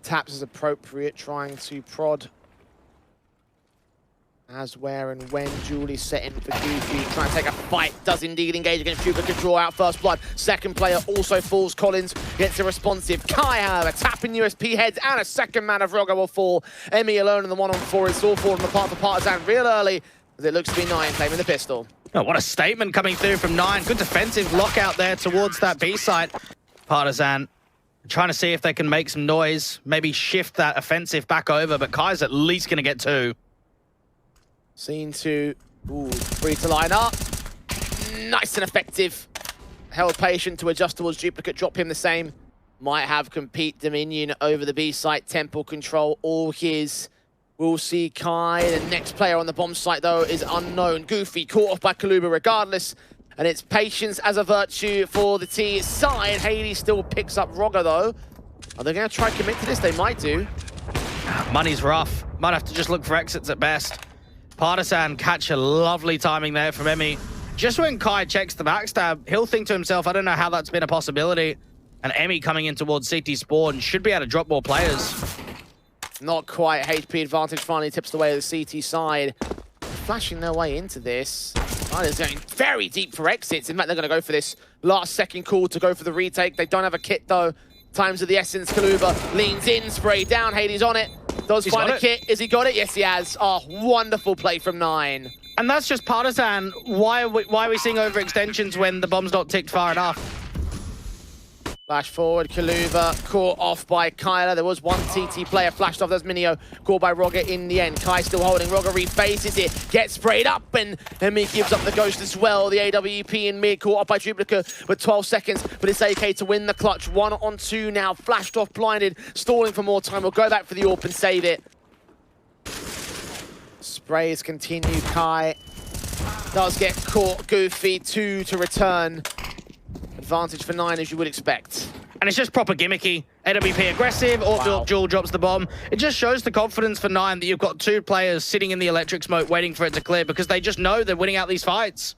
Taps as appropriate, trying to prod as, where, and when. Julie setting for Goofy, trying to take a fight. Does indeed engage against Cuba, can draw out first blood. Second player also falls. Collins gets a responsive. Kai, however, tapping USP heads, and a second man of Roger will fall. Emmy alone in the 1-on-4. It's all falling apart for Partizan real early, as it looks to be Nine claiming the pistol. Oh, what a statement coming through from Nine. Good defensive lockout there towards that B site. Partizan trying to see if they can make some noise, maybe shift that offensive back over, but Kai's at least going to get 2. Scene 2, free to line up. Nice and effective. Held patient to adjust towards Duplicate, drop him the same. Might have compete Dominion over the B site, temple control, all his. We'll see Kai. The next player on the bomb site, though, is unknown. Goofy caught off by Kaluba regardless. And it's patience as a virtue for the T side. Hades still picks up Roger, though. Are they going to try to commit to this? They might do. Money's rough. Might have to just look for exits at best. Partizan catch a lovely timing there from Emmy. Just when Kai checks the backstab, he'll think to himself, I don't know how that's been a possibility. And Emmy coming in towards CT Spawn should be able to drop more players. Not quite. HP advantage finally tips the way of the CT side. Flashing their way into this. Is going very deep for exits. In fact, they're going to go for this last second call to go for the retake. They don't have a kit, though. Times of the essence. Kaluba leans in, spray down. Hades on it. Does find a kit. Has he got it? Yes, he has. Oh, wonderful play from Nine. And that's just Partizan. Why are we seeing overextensions when the bomb's not ticked far enough? Flash forward, Kaluba caught off by Kyla. There was one TT player flashed off. There's Minio caught by Roger in the end. Kai still holding. Roger refaces it, gets sprayed up, and Emmy gives up the ghost as well. The AWP in mid caught up by Duplicate with 12 seconds, but it's AK to win the clutch. 1-on-2 now, flashed off, blinded, stalling for more time. We'll go back for the AWP and save it. Sprays continue. Kai does get caught. Goofy, 2 to return. Advantage for Nine, as you would expect. And it's just proper gimmicky. AWP aggressive, or Jewel drops the bomb. It just shows the confidence for Nine that you've got 2 players sitting in the electric smoke waiting for it to clear, because they just know they're winning out these fights.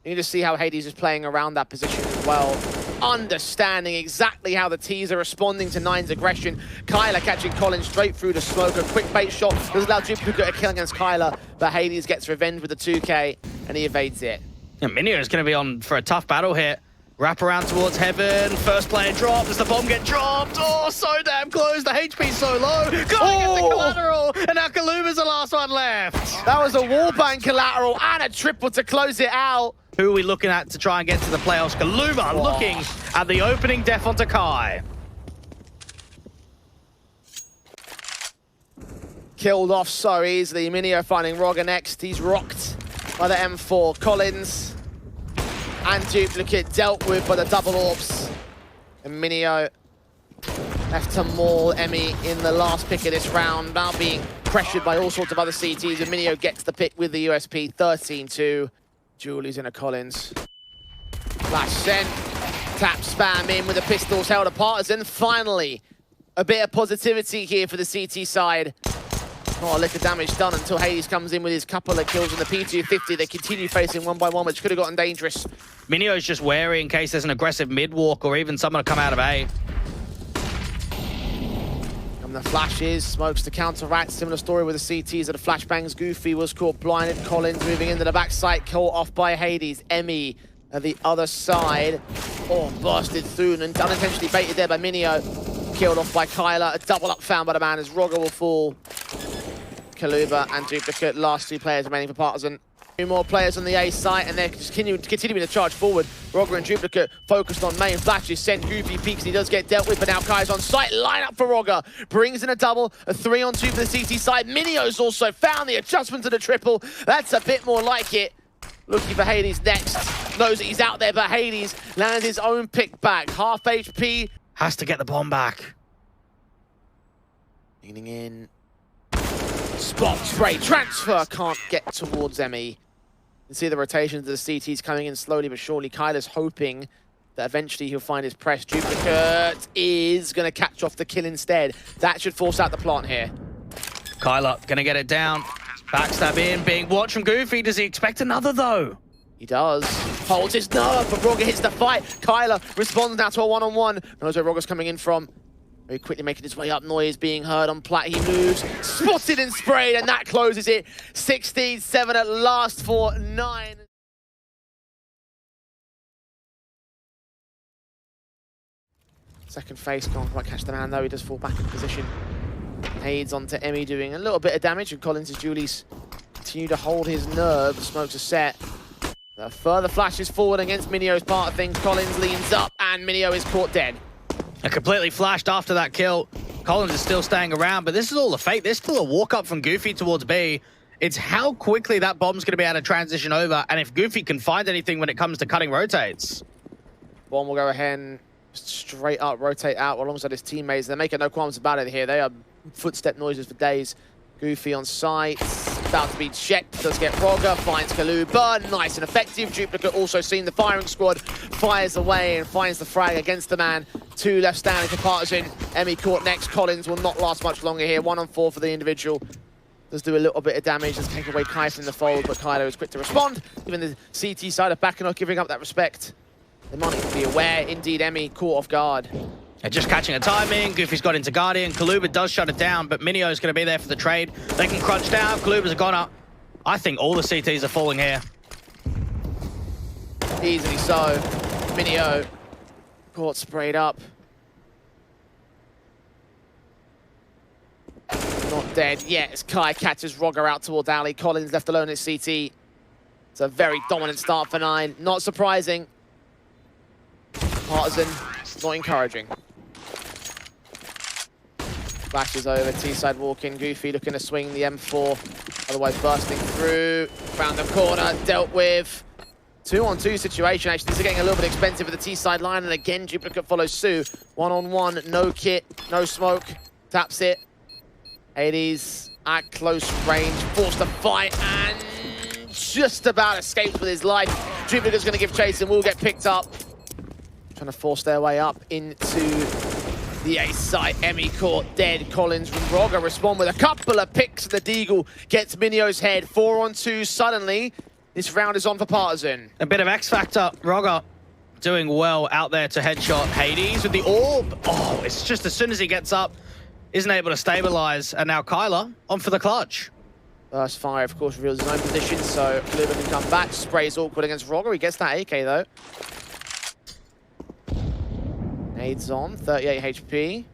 You need to see how Hades is playing around that position as well. Understanding exactly how the T's are responding to Nine's aggression. Kyla catching Collins straight through the smoke. A quick bait shot does allow Duplicate a kill against Kyla, but Hades gets revenge with the 2K, and he evades it. Yeah, Minio is going to be on for a tough battle here. Wrap around towards heaven. First player drop. Does the bomb get dropped? Oh, so damn close. The HP's so low. Gets the collateral. And now Kaluba's the last one left. That was a wallbang collateral and a triple to close it out. Who are we looking at to try and get to the playoffs? Kaluba looking at the opening def onto Kai. Killed off so easily. Minio finding Roger next. He's rocked by the M4. Collins and Duplicate dealt with by the double orbs. And Minio left to maul Emmy in the last pick of this round, now being pressured by all sorts of other CTs, and Minio gets the pick with the USP. 13-2. Julie's in a Collins. Flash sent. Tap spam in with the pistols held apart. As then finally, a bit of positivity here for the CT side. Not a lick of damage done until Hades comes in with his couple of kills on the P250. They continue facing 1-by-1, which could have gotten dangerous. Minio's just wary in case there's an aggressive mid-walk or even someone to come out of A. And the flashes, smokes to counteract. Similar story with the CTs at the flashbangs. Goofy was caught blinded. Collins moving into the backside, caught off by Hades. Emmy at the other side. Oh, busted through and unintentionally baited there by Minio. Killed off by Kyla. A double up found by the man as Roger will fall. Kaluba and Duplicate, last 2 players remaining for Partizan. 2 more players on the A site, and they're just continuing to charge forward. Roger and Duplicate focused on main flashes, sent Goofy peeks, he does get dealt with, but now Kai's on site. Line up for Roger, brings in a double, a 3-on-2 for the CT side. Minio's also found the adjustment to the triple. That's a bit more like it. Looking for Hades next. Knows that he's out there, but Hades lands his own pick back. Half HP. Has to get the bomb back. Leaning in. Spot spray, transfer, can't get towards Emmy. You can see the rotations of the CTs coming in slowly but surely. Kyla's hoping that eventually he'll find his press. Duplicate is going to catch off the kill instead. That should force out the plant here. Kyla going to get it down. Backstab in, being watched from Goofy. Does he expect another though? He does. Holds his nerve, but Roger hits the fight. Kyla responds now to a 1-on-1. Knows where Roger's coming in from. Very quickly making his way up. Noise being heard on plat. He moves, spotted and sprayed, and that closes it. 16-7 at last for 9. Second face, can't quite catch the man though. He does fall back in position. Aids onto Emmy, doing a little bit of damage, and Collins and Julius continue to hold his nerve. The smokes are set. The further flashes forward against Minio's part of things. Collins leans up, and Minio is caught dead. And completely flashed after that kill. Collins is still staying around, but this is all a fake. There's still a walk up from Goofy towards B. It's how quickly that bomb's going to be able to transition over, and if Goofy can find anything when it comes to cutting rotates. Bomb will go ahead and straight up rotate out alongside his teammates. They're making no qualms about it here. They are footstep noises for days. Goofy on site, about to be checked. Does get Rogger, finds Kaluba, nice and effective. Duplicate also seen the firing squad, fires away and finds the frag against the man. 2 left standing for Partisan. Emmy caught next. Collins will not last much longer here. 1 on 4 for the individual. Does do a little bit of damage, does take away Kai from the fold, but Kylo is quick to respond. Even the CT side of back and not giving up that respect. They might need to be aware. Indeed, Emmy caught off guard. And just catching a timing. Goofy's got into Guardian. Kaluba does shut it down, but Minio's going to be there for the trade. They can crunch down. Kaluba's a goner. I think all the CTs are falling here. Easily so. Minio caught sprayed up. Not dead yet as Kai catches Rogger out towards Ali. Collins left alone at CT. It's a very dominant start for 9. Not surprising. Partisan, not encouraging. Flashes over, T-side walking. Goofy looking to swing the M4. Otherwise bursting through. Found the corner, dealt with. 2-on-2 situation, actually. These are getting a little bit expensive for the T-side line. And again, Duplicate follows suit. 1-on-1, no kit, no smoke. Taps it. Hades at close range, forced to fight and just about escapes with his life. Duplicate's going to give chase and will get picked up. Trying to force their way up into the ace site. Emmy caught dead. Collins and Rogger respond with a couple of picks. The Deagle gets Minio's head. 4-on-2 suddenly. This round is on for Partisan. A bit of X Factor. Rogger doing well out there to headshot Hades with the orb. Oh, it's just as soon as he gets up, isn't able to stabilize. And now Kyler on for the clutch. Burst fire, of course, reveals his own position, so Kluber can come back. Sprays awkward against Rogger. He gets that AK, though. Nades on, 38 HP.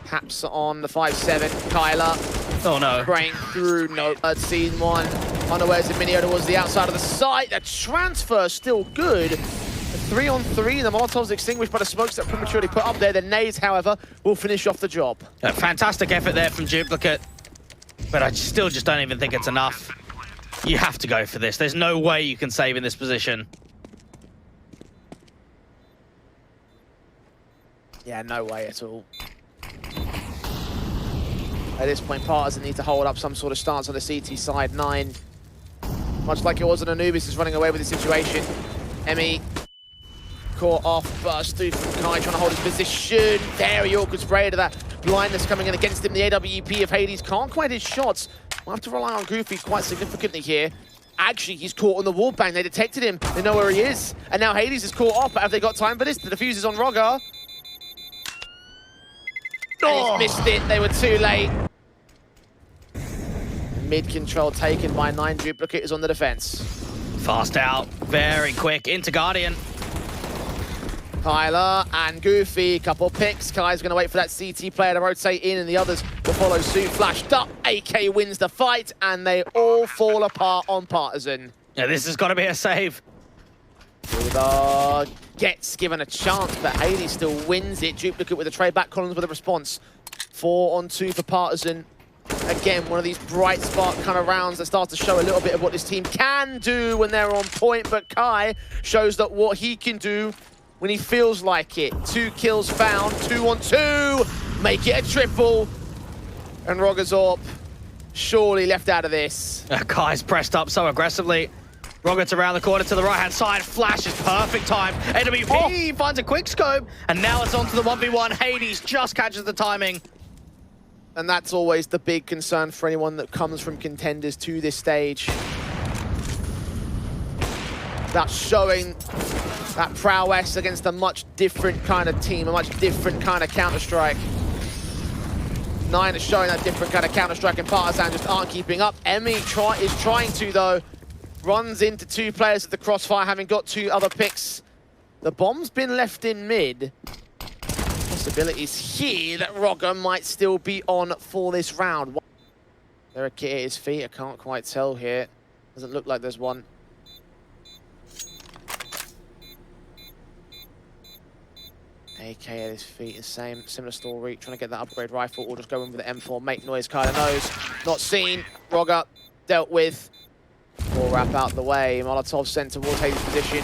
Haps on the 5-7. Kyler. Oh, no. Spraying through. No. Third scene 1. Unawares of Minio towards the outside of the site. The transfer still good. 3-on-3, the Molotov's extinguished by the smokes that prematurely put up there. The nades, however, will finish off the job. A fantastic effort there from Duplicate, but I still just don't even think it's enough. You have to go for this. There's no way you can save in this position. Yeah, no way at all. At this point, Partisan need to hold up some sort of stance on the CT side. 9, much like it was on Anubis, is running away with the situation. Emmy caught off, burst through from Kai, trying to hold his position. Very awkward spray to that blindness coming in against him. The AWP of Hades can't quite hit shots. We'll have to rely on Goofy quite significantly here. Actually, he's caught on the wall bang. They detected him. They know where he is. And now Hades is caught off. But have they got time for this? The defuse is on Rogger. And he's missed it. They were too late. Mid-control taken by 9. Duplicate is on the defense. Fast out, very quick, into Guardian. Kyler and Goofy, couple picks. Kai's going to wait for that CT player to rotate in, and the others will follow suit. Flashed up, AK wins the fight, and they all fall apart on Partisan. Yeah, this has got to be a save. Uda gets given a chance, but Hades still wins it. Duplicate with a trade back, Collins with a response. 4-on-2 for Partisan. Again, one of these bright spark kind of rounds that starts to show a little bit of what this team can do when they're on point, but Kai shows that what he can do when he feels like it. 2 kills found, 2-on-2, make it a triple. And Rogazorp surely left out of this. Kai's pressed up so aggressively. Rockets around the corner to the right-hand side. Flash is perfect time. AWP finds a quick scope, and now it's on to the 1v1. Hades just catches the timing. And that's always the big concern for anyone that comes from contenders to this stage. About showing That prowess against a much different kind of team, a much different kind of Counter-Strike. Nine is showing that different kind of Counter-Strike, and Partisan just aren't keeping up. Emmy is trying to, though. Runs into two players at the crossfire, having got two other picks. The bomb's been left in mid. Possibilities here that Rogger might still be on for this round. There a kit at his feet, I can't quite tell here. Doesn't look like there's one. AK at his feet, the same, similar story, trying to get that upgrade rifle or just go in with the M4. Make noise, kind of knows. Not seen. Rogger dealt with. Ball wrap out the way. Molotov sent towards Hades' position.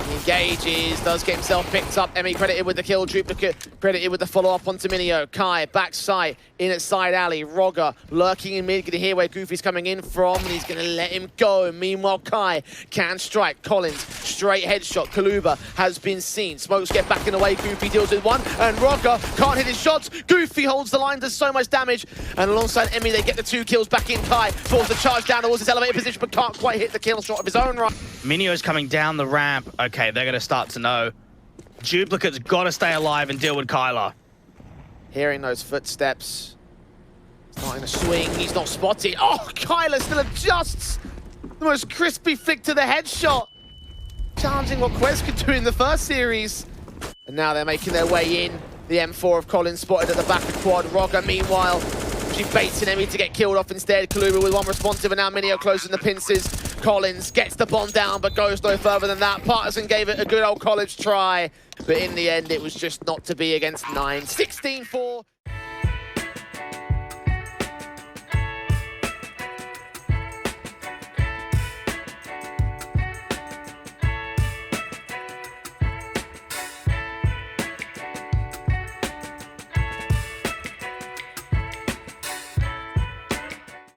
He engages, does get himself picked up. Emmy credited with the kill, Duplicate credited with the follow-up onto Minio. Kai, backside, in at side alley. Rogger lurking in mid, gonna hear where Goofy's coming in from, and he's gonna let him go. Meanwhile, Kai can strike. Collins, straight headshot. Kaluba has been seen. Smokes get back in the way, Goofy deals with one, and Rogger can't hit his shots. Goofy holds the line, does so much damage, and alongside Emmy, they get the 2 kills back in. Kai forces the charge down towards his elevated position, but can't quite hit the kill shot of his own right. Minio's coming down the ramp. Okay, they're going to start to know. Duplicate's got to stay alive and deal with Kyler. Hearing those footsteps. Starting to swing, he's not spotted. Oh, Kyler still adjusts. The most crispy flick to the headshot. Challenging what Quez could do in the first series. And now they're making their way in. The M4 of Collins spotted at the back of quad. Rogger, meanwhile, she's baiting Emmy to get killed off instead. Kaluba with one responsive, and now Minio closing the pincers. Collins gets the bomb down, but goes no further than that. Partisan gave it a good old college try, but in the end, it was just not to be against 9. 16-4.